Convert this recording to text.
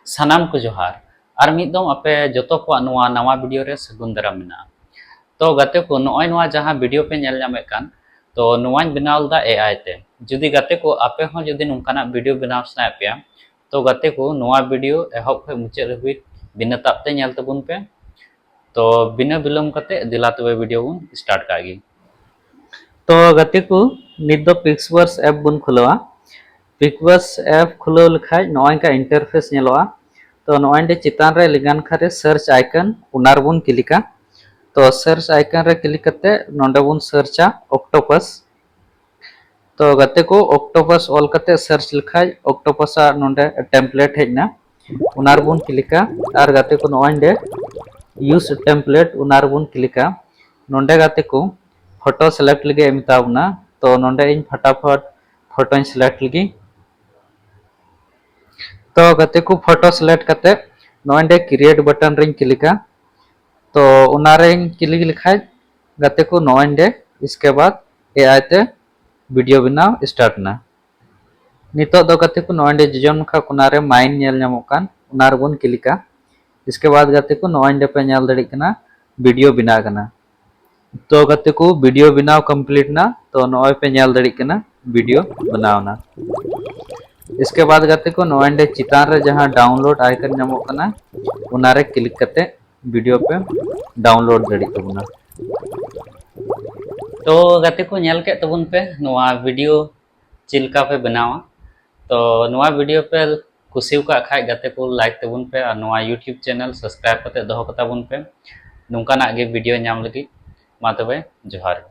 सानाम को जोहार और मिदम आपे जतो को नवा वीडियो रे सगुन दाराम मेना। तो गाते को नॉय नवा जहां वीडियो पे नेल नामे कान तो नवाñ बनाव दा एआई ते जुदी गाते को आपे हो जुदी नुकाना वीडियो बनाव सना पे तो गाते को नवा वीडियो एहब खे मुचे रबि बिना तापते नेल तबुन पे। तो बिना बिलम कते दिला तबे वीडियो बुन स्टार्ट कागी। तो गाते को नित दो पिक्सवर्स ऐप बुन खुलवा। पिक्सवर्स ऐप खुलो लखाय नॉय का इंटरफेस नेलवा। तो नॉय चितान रे लिगान खारे सर्च आइकन उनार बुन क्लिका। तो सर्च आइकन रे क्लिक करते नोंडे बुन सर्चा ऑक्टोपस। तो गाते को ऑक्टोपस ऑल करते सर्च लिखाय ऑक्टोपस नोंडे टेम्पलेट हेजना उनार बुन क्लिका और गाते को नॉय यूज टेम्पलेट उनार बुन क्लिका। नोंडे गाते को फोटो सेलेक्ट लगे मितावना। तो नोंडे इन फटाफट फोटो सेलेक्ट लगी। तो गाते को फोटो सेलेक्ट करते नोंडे क्रिएट बटन रिंग क्लिका। तो उनारे क्लिक लिखाय गाते को नोंडे इसके बाद एआई ते वीडियो बनाव स्टार्ट ना। नितो दो गाते को नोंडे जजन खा कुनारे माइन नेल नामोकान उनार बुन क्लिका। इसके बाद गाते को नोंडे पे नेल दड़ी कना वीडियो बना कना। तो गाते को वीडियो बनाव कंप्लीट ना। तो नॉय पे नेल दड़ी कना वीडियो बनावना। इसके बाद गाते को नोंडे चितान रे जहां डाउनलोड आइकन नामो कना उनारे क्लिक करते वीडियो पे डाउनलोड दड़ी तबना। तो गाते को नेल के तबुन पे नवा वीडियो चिलका पे बनावा। तो नवा वीडियो पे कुसिव का खाय गाते को लाइक तबुन पे और नवा यूट्यूब चैनल सब्सक्राइब करते दोहो कता बुन पे नुकाना गे वीडियो नाम लगी मा तबे जोहार।